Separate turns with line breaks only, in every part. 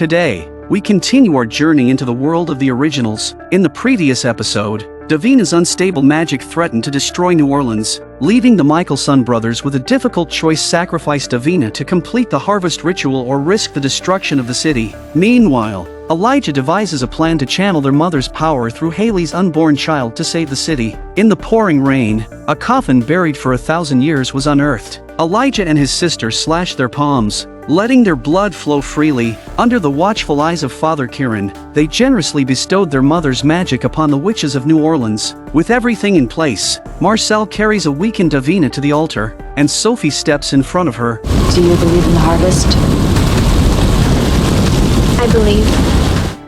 Today, we continue our journey into the world of the originals. In the previous episode, Davina's unstable magic threatened to destroy New Orleans, leaving the Michelson brothers with a difficult choice: sacrifice Davina to complete the harvest ritual or risk the destruction of the city. Meanwhile, Elijah devises a plan to channel their mother's power through Haley's unborn child to save the city. In the pouring rain, a coffin buried for 1,000 years was unearthed. Elijah and his sister slashed their palms, letting their blood flow freely. Under the watchful eyes of Father Kieran, they generously bestowed their mother's magic upon the witches of New Orleans. With everything in place, Marcel carries a weakened Davina to the altar, and Sophie steps in front of her.
Do you believe in the harvest?
I believe.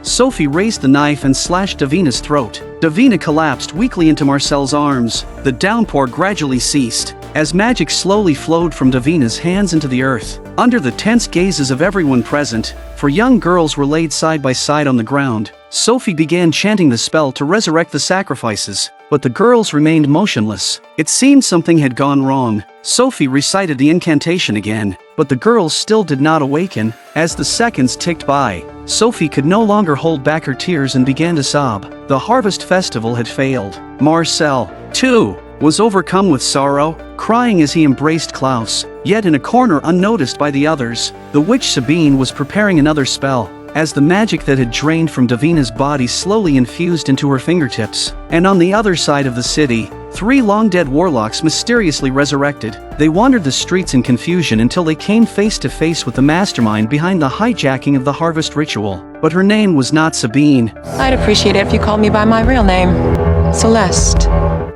Sophie raised the knife and slashed Davina's throat. Davina collapsed weakly into Marcel's arms. The downpour gradually ceased, as magic slowly flowed from Davina's hands into the earth. Under the tense gazes of everyone present, 4 young girls were laid side by side on the ground. Sophie began chanting the spell to resurrect the sacrifices, but the girls remained motionless. It seemed something had gone wrong. Sophie recited the incantation again, but the girls still did not awaken. As the seconds ticked by, Sophie could no longer hold back her tears and began to sob. The harvest festival had failed. Marcel, too, was overcome with sorrow, crying as he embraced Claus. Yet in a corner unnoticed by the others, the witch Sibling was preparing another spell, as the magic that had drained from Davina's body slowly infused into her fingertips. And on the other side of the city, 3 long-dead warlocks mysteriously resurrected. They wandered the streets in confusion until they came face to face with the mastermind behind the hijacking of the harvest ritual. But her name was not Sabine.
I'd appreciate it if you called me by my real name, Celeste.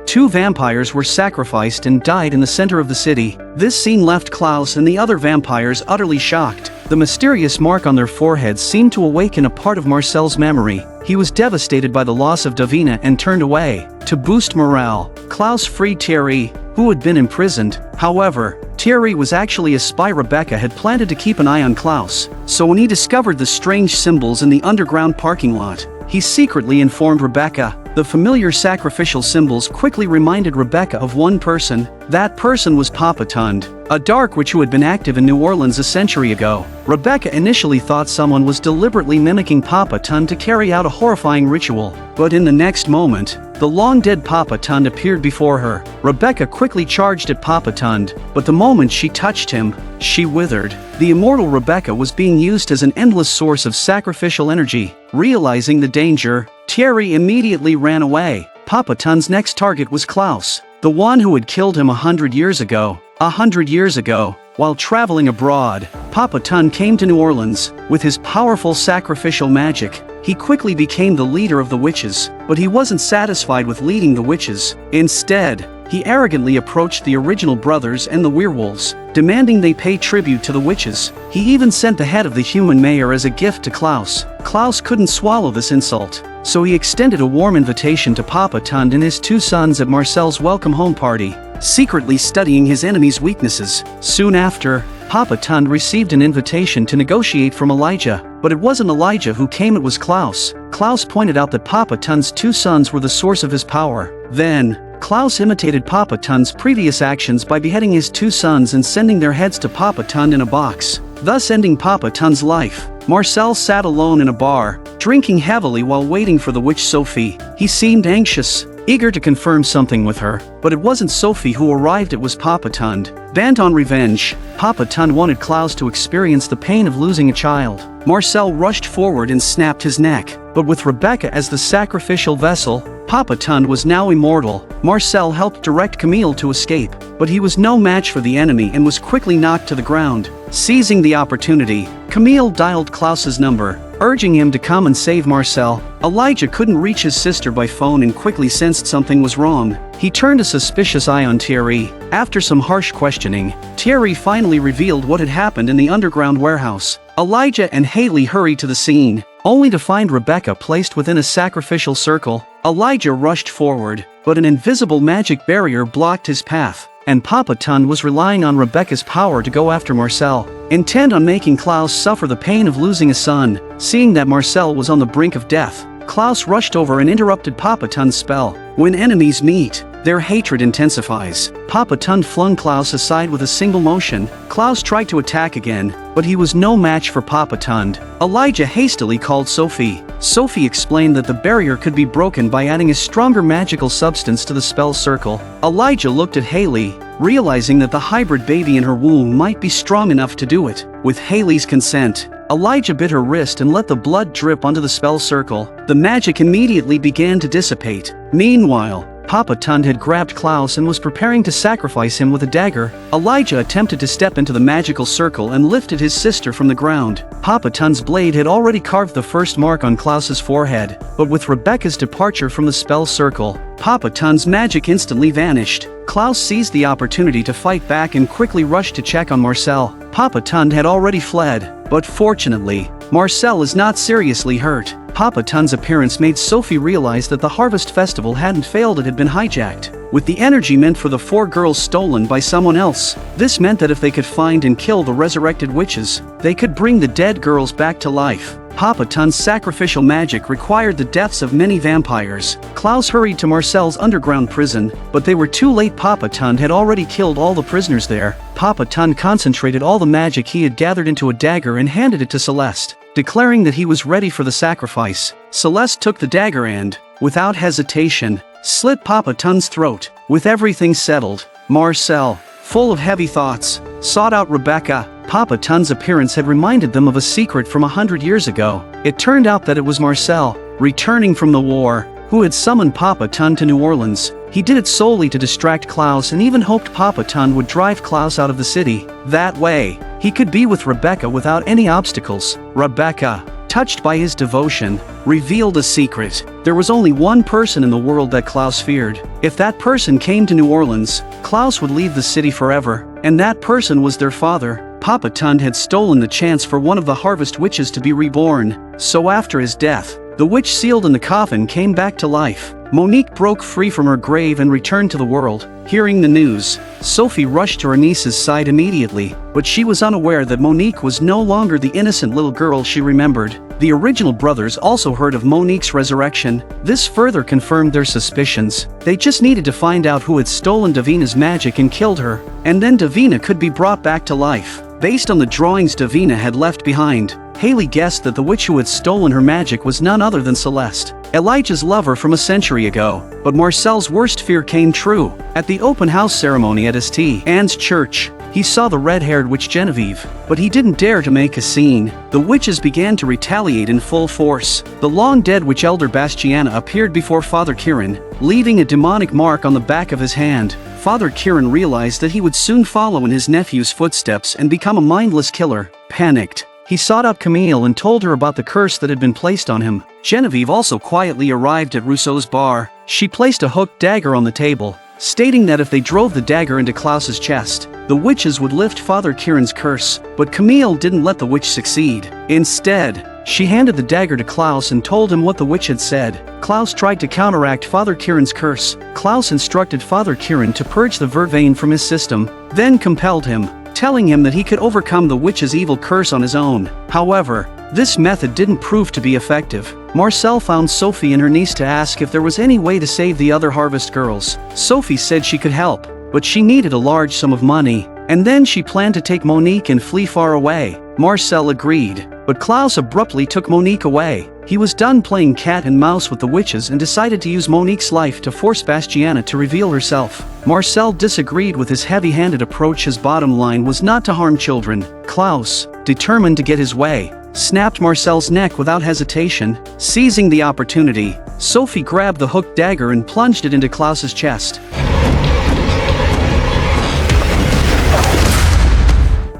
2 vampires were sacrificed and died in the center of the city. This scene left Claus and the other vampires utterly shocked. The mysterious mark on their foreheads seemed to awaken a part of Marcel's memory. He was devastated by the loss of Davina and turned away. To boost morale, Claus freed Thierry, who had been imprisoned. However, Thierry was actually a spy Rebecca had planted to keep an eye on Claus. So when he discovered the strange symbols in the underground parking lot, he secretly informed Rebecca. The familiar sacrificial symbols quickly reminded Rebecca of one person. That person was Papa Tunde, a dark witch who had been active in New Orleans a century ago. Rebecca initially thought someone was deliberately mimicking Papa Tunde to carry out a horrifying ritual. But in the next moment, the long-dead Papa Tunde appeared before her. Rebecca quickly charged at Papa Tunde, but the moment she touched him, she withered. The immortal Rebecca was being used as an endless source of sacrificial energy. Realizing the danger, Thierry immediately ran away. Papa Tunde's next target was Claus, the one who had killed him 100 years ago. 100 years ago, while traveling abroad, Papa Tunde came to New Orleans. With his powerful sacrificial magic, he quickly became the leader of the witches. But he wasn't satisfied with leading the witches. Instead, he arrogantly approached the original brothers and the werewolves, demanding they pay tribute to the witches. He even sent the head of the human mayor as a gift to Claus. Claus couldn't swallow this insult, so he extended a warm invitation to Papa Tunde and his 2 sons at Marcel's welcome home party, secretly studying his enemy's weaknesses. Soon after, Papa Tunde received an invitation to negotiate from Elijah, but it wasn't Elijah who came, it was Claus. Claus pointed out that Papa Tunde's 2 sons were the source of his power. Then, Claus imitated Papa Tunde's previous actions by beheading his 2 sons and sending their heads to Papa Tunde in a box, thus ending Papa Tunde's life. Marcel sat alone in a bar, drinking heavily while waiting for the witch Sophie. He seemed anxious, eager to confirm something with her, but it wasn't Sophie who arrived, it was Papa Tunde. Bent on revenge, Papa Tunde wanted Claus to experience the pain of losing a child. Marcel rushed forward and snapped his neck, but with Rebecca as the sacrificial vessel, Papa Tunde was now immortal. Marcel helped direct Camille to escape, but he was no match for the enemy and was quickly knocked to the ground. Seizing the opportunity, Camille dialed Klaus's number, urging him to come and save Marcel. Elijah couldn't reach his sister by phone and quickly sensed something was wrong. He turned a suspicious eye on Thierry. After some harsh questioning, Thierry finally revealed what had happened in the underground warehouse. Elijah and Haley hurried to the scene, only to find Rebecca placed within a sacrificial circle. Elijah rushed forward, but an invisible magic barrier blocked his path, and Papa Tunde was relying on Rebecca's power to go after Marcel, intent on making Claus suffer the pain of losing a son. Seeing that Marcel was on the brink of death, Claus rushed over and interrupted Papa Tunde's spell. When enemies meet, their hatred intensifies. Papa Tunde flung Claus aside with a single motion. Claus tried to attack again, but he was no match for Papa Tunde. Elijah hastily called Sophie. Sophie explained that the barrier could be broken by adding a stronger magical substance to the spell circle. Elijah looked at Haley, realizing that the hybrid baby in her womb might be strong enough to do it. With Haley's consent, Elijah bit her wrist and let the blood drip onto the spell circle. The magic immediately began to dissipate. Meanwhile, Papa Tunde had grabbed Claus and was preparing to sacrifice him with a dagger. Elijah attempted to step into the magical circle and lifted his sister from the ground. Papa Tunde's blade had already carved the first mark on Klaus's forehead, but with Rebecca's departure from the spell circle, Papa Tunde's magic instantly vanished. Claus seized the opportunity to fight back and quickly rushed to check on Marcel. Papa Tunde had already fled, but fortunately, Marcel is not seriously hurt. Papa Tunde's appearance made Sophie realize that the Harvest Festival hadn't failed, it had been hijacked, with the energy meant for the 4 girls stolen by someone else. This meant that if they could find and kill the resurrected witches, they could bring the dead girls back to life. Papa Tunde's sacrificial magic required the deaths of many vampires. Claus hurried to Marcel's underground prison, but they were too late. Papa Tunde had already killed all the prisoners there. Papa Tunde concentrated all the magic he had gathered into a dagger and handed it to Celeste, declaring that he was ready for the sacrifice. Celeste took the dagger and, without hesitation, slit Papa Tunde's throat. With everything settled, Marcel, full of heavy thoughts, sought out Rebecca. Papa Tunde's appearance had reminded them of a secret from 100 years ago. It turned out that it was Marcel, returning from the war, who had summoned Papa Tunde to New Orleans. He did it solely to distract Claus and even hoped Papa Tunde would drive Claus out of the city. That way, he could be with Rebecca without any obstacles. Rebecca, touched by his devotion, revealed a secret. There was only one person in the world that Claus feared. If that person came to New Orleans, Claus would leave the city forever, and that person was their father. Papa Tunde had stolen the chance for one of the Harvest Witches to be reborn, so after his death, the witch sealed in the coffin came back to life. Monique broke free from her grave and returned to the world. Hearing the news, Sophie rushed to her niece's side immediately, but she was unaware that Monique was no longer the innocent little girl she remembered. The original brothers also heard of Monique's resurrection. This further confirmed their suspicions. They just needed to find out who had stolen Davina's magic and killed her, and then Davina could be brought back to life. Based on the drawings Davina had left behind, Haley guessed that the witch who had stolen her magic was none other than Celeste, Elijah's lover from a century ago. But Marcel's worst fear came true. At the open house ceremony at St. Anne's Church, he saw the red-haired witch Genevieve, but he didn't dare to make a scene. The witches began to retaliate in full force. The long-dead witch Elder Bastiana appeared before Father Kieran, leaving a demonic mark on the back of his hand. Father Kieran realized that he would soon follow in his nephew's footsteps and become a mindless killer. Panicked, he sought out Camille and told her about the curse that had been placed on him. Genevieve also quietly arrived at Rousseau's bar. She placed a hooked dagger on the table, stating that if they drove the dagger into Klaus's chest, the witches would lift Father Kieran's curse. But Camille didn't let the witch succeed. Instead, she handed the dagger to Claus and told him what the witch had said. Claus tried to counteract Father Kieran's curse. Claus instructed Father Kieran to purge the vervain from his system, then compelled him, telling him that he could overcome the witch's evil curse on his own. However, this method didn't prove to be effective. Marcel found Sophie and her niece to ask if there was any way to save the other Harvest girls. Sophie said she could help, but she needed a large sum of money, and then she planned to take Monique and flee far away. Marcel agreed, but Claus abruptly took Monique away. He was done playing cat and mouse with the witches and decided to use Monique's life to force Bastiana to reveal herself. Marcel disagreed with his heavy-handed approach. His bottom line was not to harm children. Claus, determined to get his way, snapped Marcel's neck without hesitation. Seizing the opportunity, Sophie grabbed the hooked dagger and plunged it into Klaus's chest.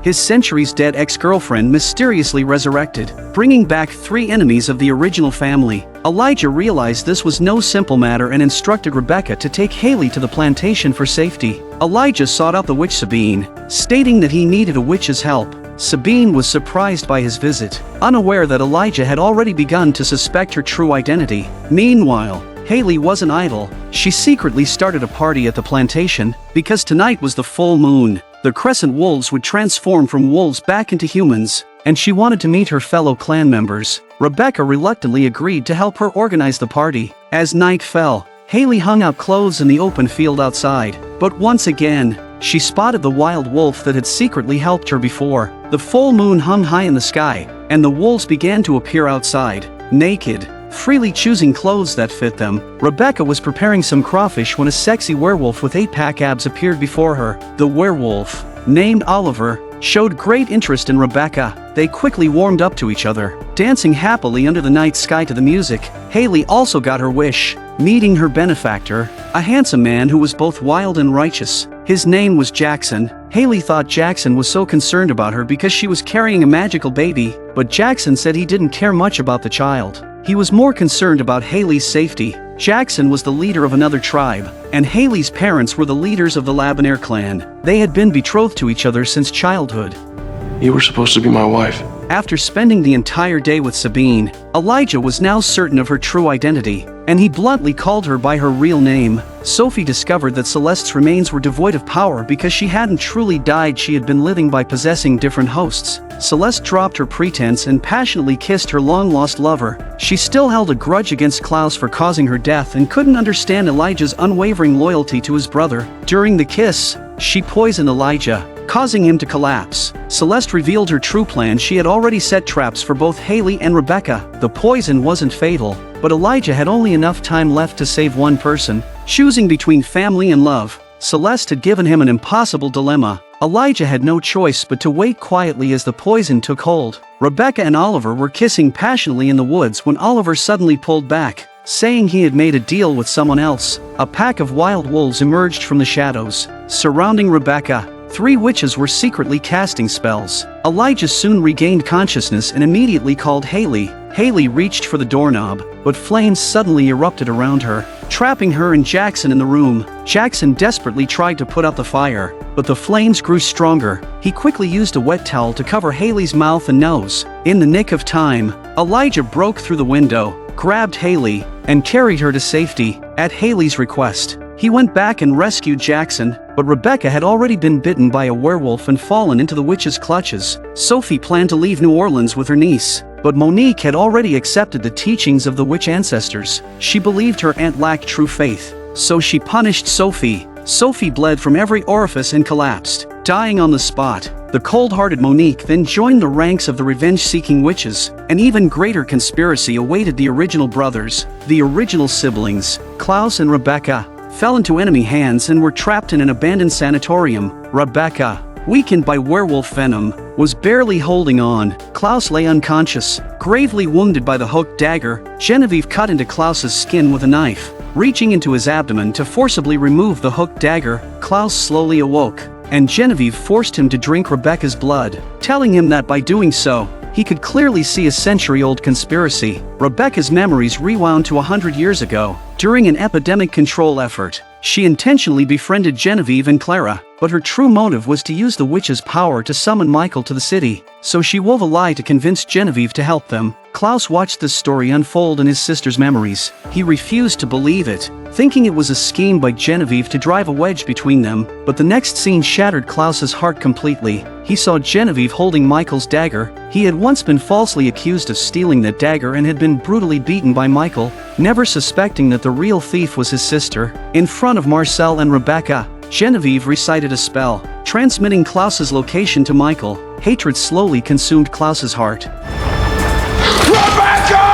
His centuries-dead ex-girlfriend mysteriously resurrected, bringing back 3 enemies of the original family. Elijah realized this was no simple matter and instructed Rebecca to take Haley to the plantation for safety. Elijah sought out the witch Sabine, stating that he needed a witch's help. Sabine was surprised by his visit, unaware that Elijah had already begun to suspect her true identity. Meanwhile, Haley wasn't idle. She secretly started a party at the plantation, because tonight was the full moon. The Crescent Wolves would transform from wolves back into humans, and she wanted to meet her fellow clan members. Rebecca reluctantly agreed to help her organize the party. As night fell, Haley hung out clothes in the open field outside, but once again, she spotted the wild wolf that had secretly helped her before. The full moon hung high in the sky, and the wolves began to appear outside, naked, freely choosing clothes that fit them. Rebecca was preparing some crawfish when a sexy werewolf with 8-pack abs appeared before her. The werewolf, named Oliver, showed great interest in Rebecca. They quickly warmed up to each other, dancing happily under the night sky to the music. Haley also got her wish, meeting her benefactor, a handsome man who was both wild and righteous. His name was Jackson. Haley thought Jackson was so concerned about her because she was carrying a magical baby, but Jackson said he didn't care much about the child. He was more concerned about Haley's safety. Jackson was the leader of another tribe, and Haley's parents were the leaders of the Labonaire clan. They had been betrothed to each other since childhood.
You were supposed to be my wife.
After spending the entire day with Sabine, Elijah was now certain of her true identity, and he bluntly called her by her real name. Sophie discovered that Celeste's remains were devoid of power because she hadn't truly died. She had been living by possessing different hosts. Celeste dropped her pretense and passionately kissed her long-lost lover. She still held a grudge against Claus for causing her death and couldn't understand Elijah's unwavering loyalty to his brother. During the kiss, she poisoned Elijah, causing him to collapse. Celeste revealed her true plan. She had already set traps for both Haley and Rebecca. The poison wasn't fatal, but Elijah had only enough time left to save one person. Choosing between family and love, Celeste had given him an impossible dilemma. Elijah had no choice but to wait quietly as the poison took hold. Rebecca and Oliver were kissing passionately in the woods when Oliver suddenly pulled back, saying he had made a deal with someone else. A pack of wild wolves emerged from the shadows, surrounding Rebecca. 3 witches were secretly casting spells. Elijah soon regained consciousness and immediately called Haley. Haley reached for the doorknob, but flames suddenly erupted around her, trapping her and Jackson in the room. Jackson desperately tried to put out the fire, but the flames grew stronger. He quickly used a wet towel to cover Haley's mouth and nose. In the nick of time, Elijah broke through the window, grabbed Haley, and carried her to safety. At Haley's request, he went back and rescued Jackson, but Rebecca had already been bitten by a werewolf and fallen into the witch's clutches. Sophie planned to leave New Orleans with her niece, but Monique had already accepted the teachings of the witch ancestors. She believed her aunt lacked true faith, so she punished Sophie. Sophie bled from every orifice and collapsed, dying on the spot. The cold-hearted Monique then joined the ranks of the revenge-seeking witches. An even greater conspiracy awaited the original brothers. The original siblings, Claus and Rebecca, fell into enemy hands and were trapped in an abandoned sanatorium. Rebecca, weakened by werewolf venom, was barely holding on. Claus lay unconscious, gravely wounded by the hooked dagger. Genevieve cut into Klaus's skin with a knife, reaching into his abdomen to forcibly remove the hooked dagger. Claus slowly awoke, and Genevieve forced him to drink Rebecca's blood, telling him that by doing so, he could clearly see a century-old conspiracy. Rebecca's memories rewound to 100 years ago. During an epidemic control effort, she intentionally befriended Genevieve and Clara, but her true motive was to use the witch's power to summon Michael to the city. So she wove a lie to convince Genevieve to help them. Klaus watched this story unfold in his sister's memories. He refused to believe it, thinking it was a scheme by Genevieve to drive a wedge between them, but the next scene shattered Klaus's heart completely. He saw Genevieve holding Michael's dagger. He had once been falsely accused of stealing that dagger and had been brutally beaten by Michael, never suspecting that the real thief was his sister. In front of Marcel and Rebecca, Genevieve recited a spell, transmitting Klaus's location to Michael. Hatred slowly consumed Klaus's heart.
Rebecca!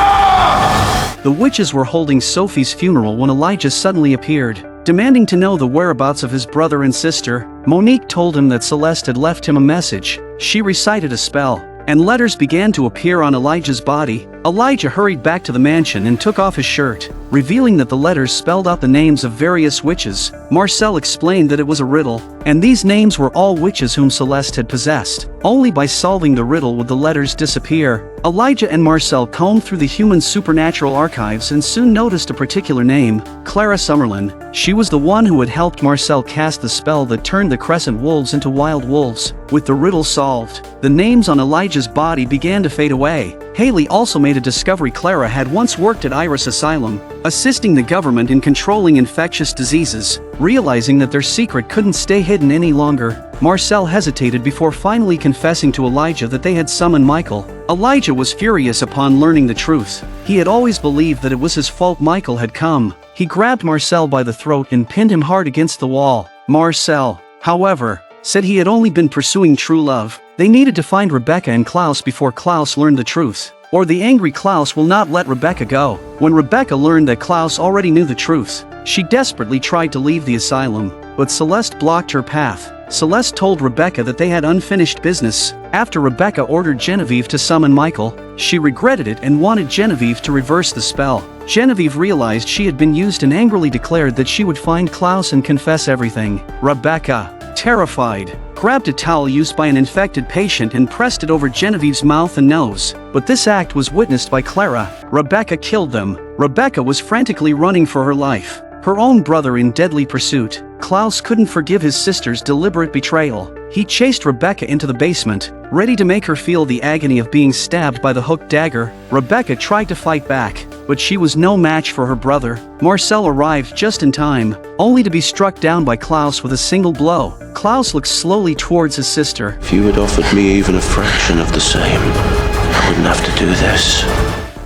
The witches were holding Sophie's funeral when Elijah suddenly appeared, demanding to know the whereabouts of his brother and sister. Monique told him that Celeste had left him a message. She recited a spell, and letters began to appear on Elijah's body. Elijah hurried back to the mansion and took off his shirt, revealing that the letters spelled out the names of various witches. Marcel explained that it was a riddle, and these names were all witches whom Celeste had possessed. Only by solving the riddle would the letters disappear. Elijah and Marcel combed through the human supernatural archives and soon noticed a particular name, Clara Summerlin. She was the one who had helped Marcel cast the spell that turned the Crescent Wolves into wild wolves. With the riddle solved, the names on Elijah's body began to fade away, Haley also made a discovery. Clara had once worked at Iris Asylum, assisting the government in controlling infectious diseases. Realizing that their secret couldn't stay hidden any longer, Marcel hesitated before finally confessing to Elijah that they had summoned Michael. Elijah was furious upon learning the truth. He had always believed that it was his fault Michael had come. He grabbed Marcel by the throat and pinned him hard against the wall. Marcel, however, said he had only been pursuing true love. They needed to find Rebecca and Claus before Claus learned the truth, or the angry Claus will not let Rebecca go. When Rebecca learned that Claus already knew the truth, she desperately tried to leave the asylum, but Celeste blocked her path. Celeste told Rebecca that they had unfinished business. After Rebecca ordered Genevieve to summon Michael, she regretted it and wanted Genevieve to reverse the spell. Genevieve realized she had been used and angrily declared that she would find Claus and confess everything. Rebecca, terrified, grabbed a towel used by an infected patient and pressed it over Genevieve's mouth and nose. But this act was witnessed by Clara. Rebecca killed them. Rebecca was frantically running for her life, her own brother in deadly pursuit. Claus couldn't forgive his sister's deliberate betrayal. He chased Rebecca into the basement, ready to make her feel the agony of being stabbed by the hooked dagger. Rebecca tried to fight back, but she was no match for her brother. Marcel arrived just in time, only to be struck down by Claus with a single blow. Claus looked slowly towards his sister.
If you had offered me even a fraction of the same, I wouldn't have to do this.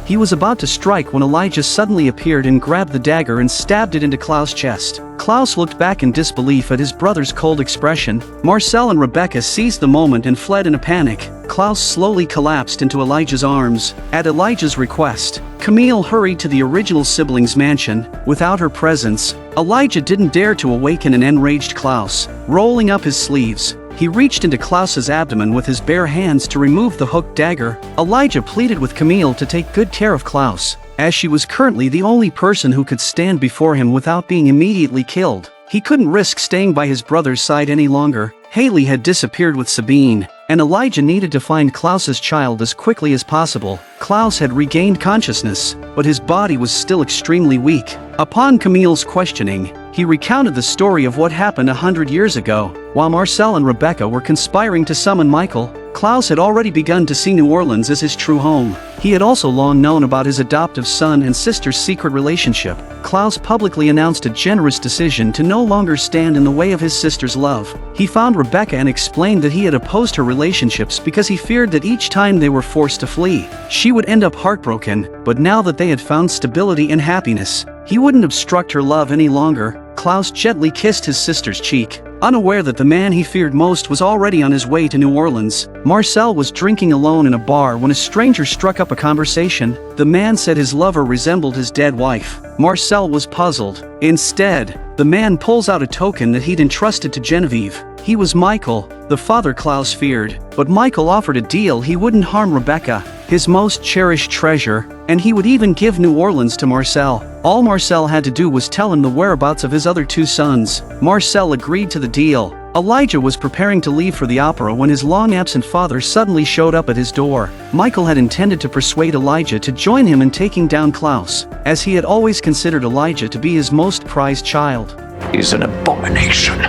He was about to strike when Elijah suddenly appeared and grabbed the dagger and stabbed it into Claus' chest. Claus looked back in disbelief at his brother's cold expression. Marcel and Rebecca seized the moment and fled in a panic. Claus slowly collapsed into Elijah's arms. At Elijah's request, Camille hurried to the original siblings' mansion. Without her presence, Elijah didn't dare to awaken an enraged Claus. Rolling up his sleeves, he reached into Klaus's abdomen with his bare hands to remove the hooked dagger. Elijah pleaded with Camille to take good care of Claus, as she was currently the only person who could stand before him without being immediately killed. He couldn't risk staying by his brother's side any longer. Haley had disappeared with Sabine, and Elijah needed to find Klaus's child as quickly as possible. Claus had regained consciousness, but his body was still extremely weak. Upon Camille's questioning, he recounted the story of what happened 100 years ago. While Marcel and Rebecca were conspiring to summon Michael, Claus had already begun to see New Orleans as his true home. He had also long known about his adoptive son and sister's secret relationship. Claus publicly announced a generous decision to no longer stand in the way of his sister's love. He found Rebecca and explained that he had opposed her relationships because he feared that each time they were forced to flee, she would end up heartbroken. But now that they had found stability and happiness, he wouldn't obstruct her love any longer. Claus gently kissed his sister's cheek, unaware that the man he feared most was already on his way to New Orleans. Marcel was drinking alone in a bar when a stranger struck up a conversation. The man said his lover resembled his dead wife. Marcel was puzzled. Instead, the man pulls out a token that he'd entrusted to Genevieve. He was Michael, the father Claus feared, but Michael offered a deal: he wouldn't harm Rebecca, his most cherished treasure, and he would even give New Orleans to Marcel. All Marcel had to do was tell him the whereabouts of his other two sons. Marcel agreed to the deal. Elijah was preparing to leave for the opera when his long-absent father suddenly showed up at his door. Michael had intended to persuade Elijah to join him in taking down Claus, as he had always considered Elijah to be his most prized child.
Is an abomination.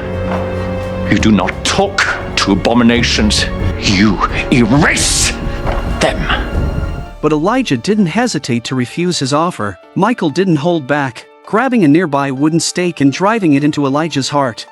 You do not talk to abominations, you erase them.
But Elijah didn't hesitate to refuse his offer. Michael didn't hold back, grabbing a nearby wooden stake and driving it into Elijah's heart.